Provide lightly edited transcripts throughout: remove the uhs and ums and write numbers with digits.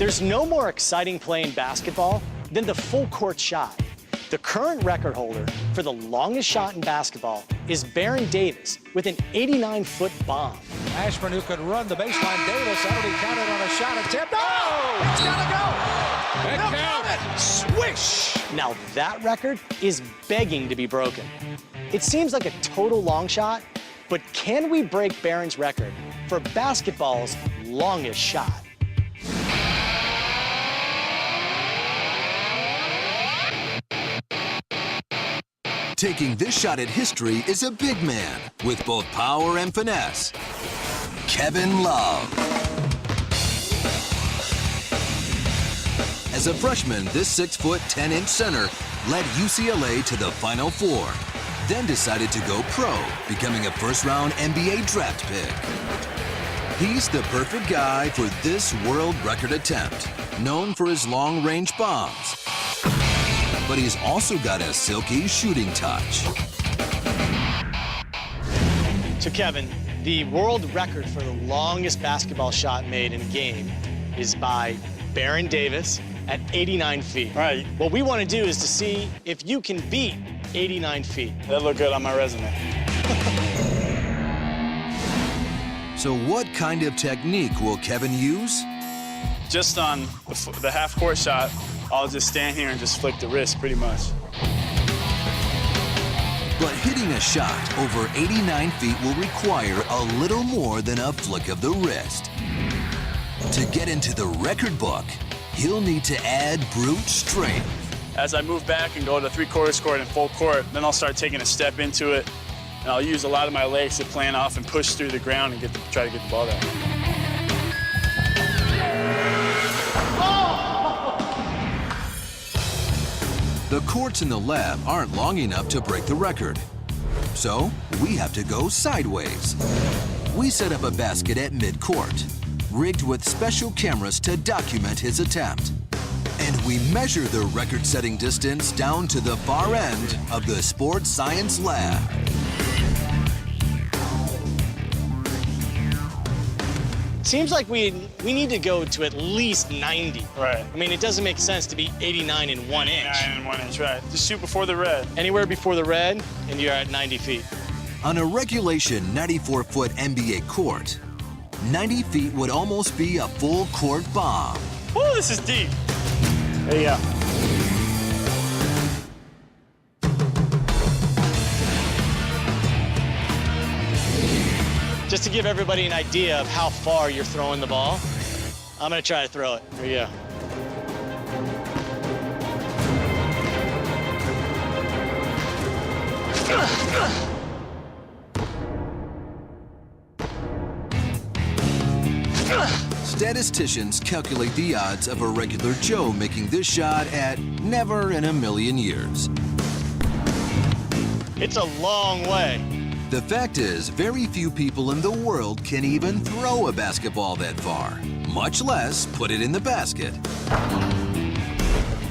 There's no more exciting play in basketball than the full court shot. The current record holder for the longest shot in basketball is Baron Davis with an 89-foot bomb. Ashburn, who could run the baseline. Davis, that'll be counted on a shot attempt. Oh! It's gotta go! That counted! Swish! Now that record is begging to be broken. It seems like a total long shot, but can we break Baron's record for basketball's longest shot? Taking this shot at history is a big man with both power and finesse. Kevin Love. As a freshman, this 6-foot, 10-inch center led UCLA to the Final Four, then decided to go pro, becoming a first-round NBA draft pick. He's the perfect guy for this world record attempt, known for his long-range bombs. But he's also got a silky shooting touch. So Kevin, the world record for the longest basketball shot made in a game is by Baron Davis at 89 feet. All right. What we want to do is to see if you can beat 89 feet. That looked good on my resume. So what kind of technique will Kevin use? Just on the half-court shot, I'll just stand here and just flick the wrist, pretty much. But hitting a shot over 89 feet will require a little more than a flick of the wrist. To get into the record book, he'll need to add brute strength. As I move back and go to three-quarters court and full court, then I'll start taking a step into it, and I'll use a lot of my legs to plant off and push through the ground and try to get the ball down. The courts in the lab aren't long enough to break the record. So we have to go sideways. We set up a basket at mid-court, rigged with special cameras to document his attempt. And we measure the record-setting distance down to the far end of the sports science lab. Seems like we need to go to at least 90. Right. I mean, it doesn't make sense to be 89 in 1 inch. 9 and 1 inch, right. Just shoot before the red. Anywhere before the red, and you're at 90 feet. On a regulation 94-foot NBA court, 90 feet would almost be a full court bomb. Oh, this is deep. There you go. Just to give everybody an idea of how far you're throwing the ball, I'm gonna try to throw it. Here we go. Statisticians calculate the odds of a regular Joe making this shot at never in a million years. It's a long way. The fact is, very few people in the world can even throw a basketball that far, much less put it in the basket.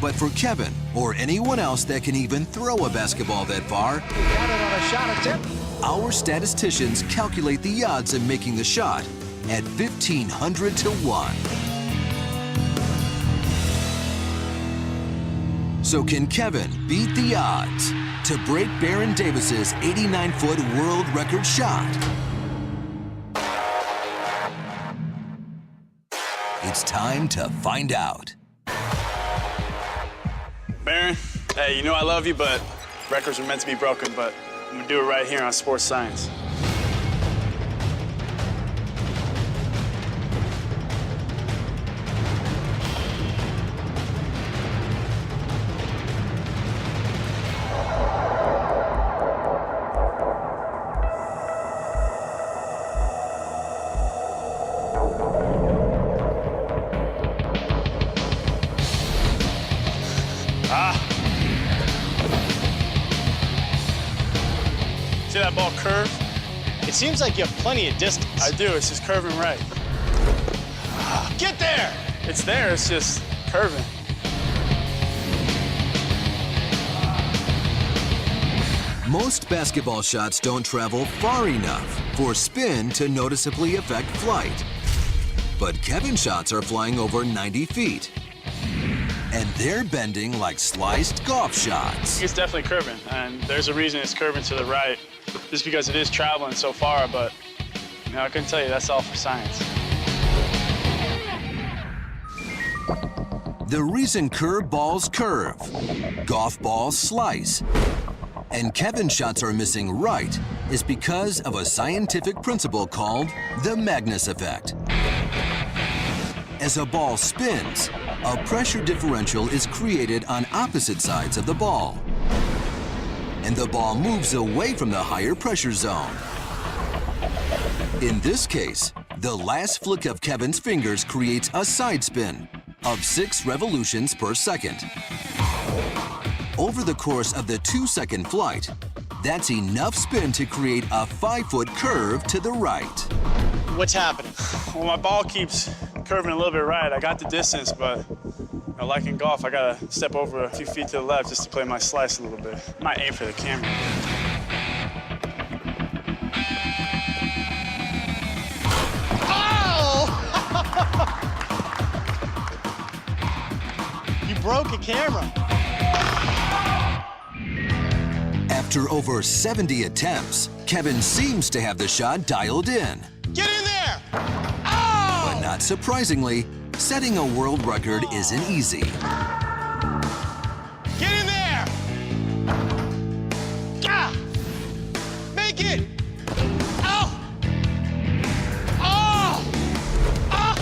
But for Kevin, or anyone else that can even throw a basketball that far, Counted on a shot attempt. our statisticians calculate the odds of making the shot at 1,500 to 1. So can Kevin beat the odds to break Baron Davis's 89-foot world record shot? It's time to find out. Baron, hey, you know I love you, but records are meant to be broken, but I'm gonna do it right here on Sports Science. See that ball curve? It seems like you have plenty of distance. I do, it's just curving right. Get there! It's there, it's just curving. Most basketball shots don't travel far enough for spin to noticeably affect flight. But Kevin's shots are flying over 90 feet. And they're bending like sliced golf shots. It's definitely curving, and there's a reason it's curving to the right, just because it is traveling so far, but you know, I couldn't tell you that's all for science. The reason curved balls curve, golf balls slice, and Kevin's shots are missing right is because of a scientific principle called the Magnus effect. As a ball spins, a pressure differential is created on opposite sides of the ball, and the ball moves away from the higher pressure zone. In this case, the last flick of Kevin's fingers creates a side spin of 6 revolutions per second. Over the course of the 2-second flight, that's enough spin to create a 5-foot curve to the right. What's happening? Well, my ball keeps curving a little bit right. I got the distance, but you know, like in golf, I gotta step over a few feet to the left just to play my slice a little bit. I might aim for the camera. You broke a camera. After over 70 attempts, Kevin seems to have the shot dialed in. Get in there! Oh! But not surprisingly, setting a world record isn't easy. Get in there! Ah! Make it! Oh! Oh! Oh!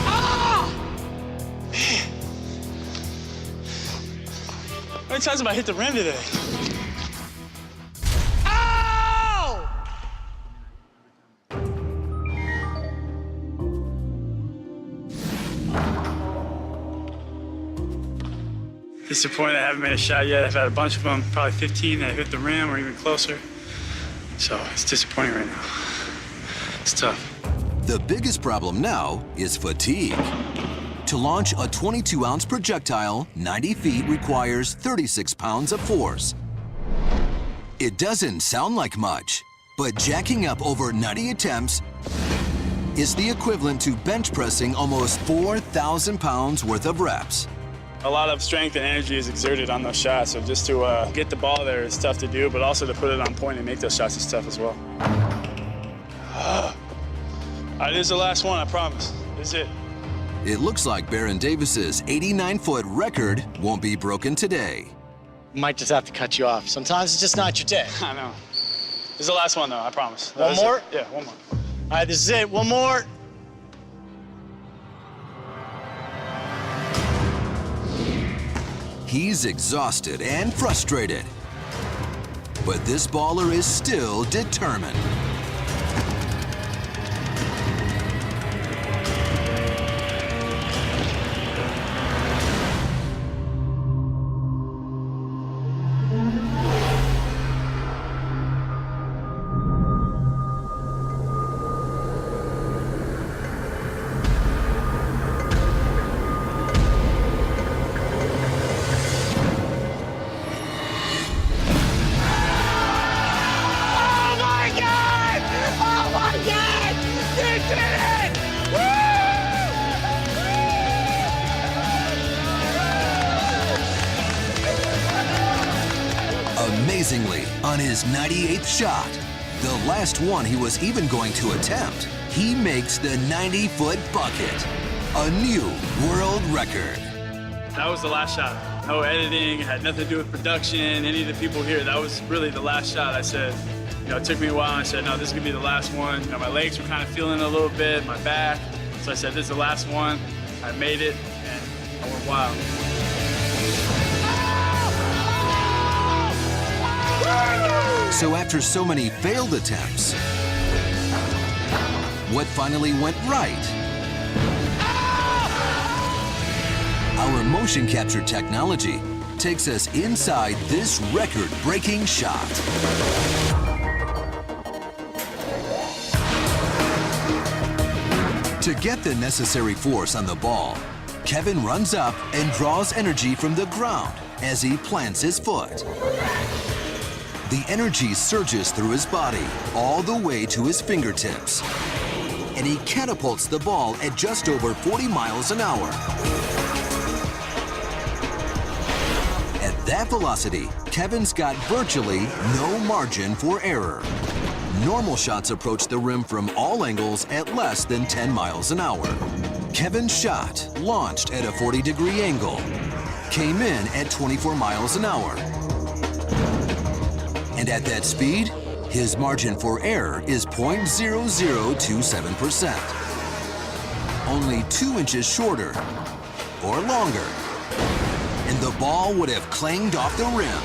Oh! Man. How many times have I hit the rim today? Ow! Disappointed I haven't made a shot yet. I've had a bunch of them, probably 15 that hit the rim or even closer. So it's disappointing right now. It's tough. The biggest problem now is fatigue. To launch a 22-ounce projectile 90 feet requires 36 pounds of force. It doesn't sound like much, but jacking up over 90 attempts is the equivalent to bench pressing almost 4,000 pounds worth of reps. A lot of strength and energy is exerted on those shots, so just to get the ball there is tough to do, but also to put it on point and make those shots is tough as well. All right, this is the last one, I promise. This is it. It looks like Baron Davis's 89-foot record won't be broken today. Might just have to cut you off. Sometimes it's just not your day. I know. This is the last one, though, I promise. One more? It. Yeah, one more. All right, this is it. One more. He's exhausted and frustrated, but this baller is still determined. Amazingly, on his 98th shot, the last one he was even going to attempt, he makes the 90-foot bucket, a new world record. That was the last shot. No editing, it had nothing to do with production, any of the people here. That was really the last shot. I said, you know, it took me a while, and I said, no, this is gonna be the last one. You know, my legs were kind of feeling it a little bit, my back. So I said, this is the last one. I made it, and I went wild. So after so many failed attempts, what finally went right? Our motion capture technology takes us inside this record-breaking shot. To get the necessary force on the ball, Kevin runs up and draws energy from the ground as he plants his foot. The energy surges through his body all the way to his fingertips. and he catapults the ball at just over 40 miles an hour. At that velocity, Kevin's got virtually no margin for error. Normal shots approach the rim from all angles at less than 10 miles an hour. Kevin's shot, launched at a 40-degree angle, came in at 24 miles an hour. And at that speed, his margin for error is 0.0027%. Only 2 inches shorter or longer, and the ball would have clanged off the rim.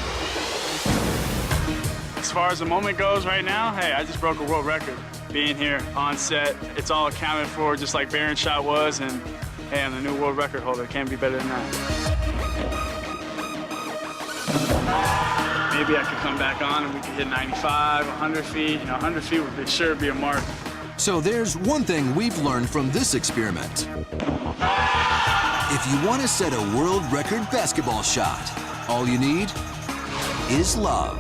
As far as the moment goes right now, hey, I just broke a world record. Being here on set, it's all accounted for, just like Barron's shot was, and hey, I'm the new world record holder. Can't be better than that. Maybe I could come back on and we could hit 95, 100 feet. 100 feet would be sure be a mark. So there's one thing we've learned from this experiment. If you want to set a world record basketball shot, all you need is love.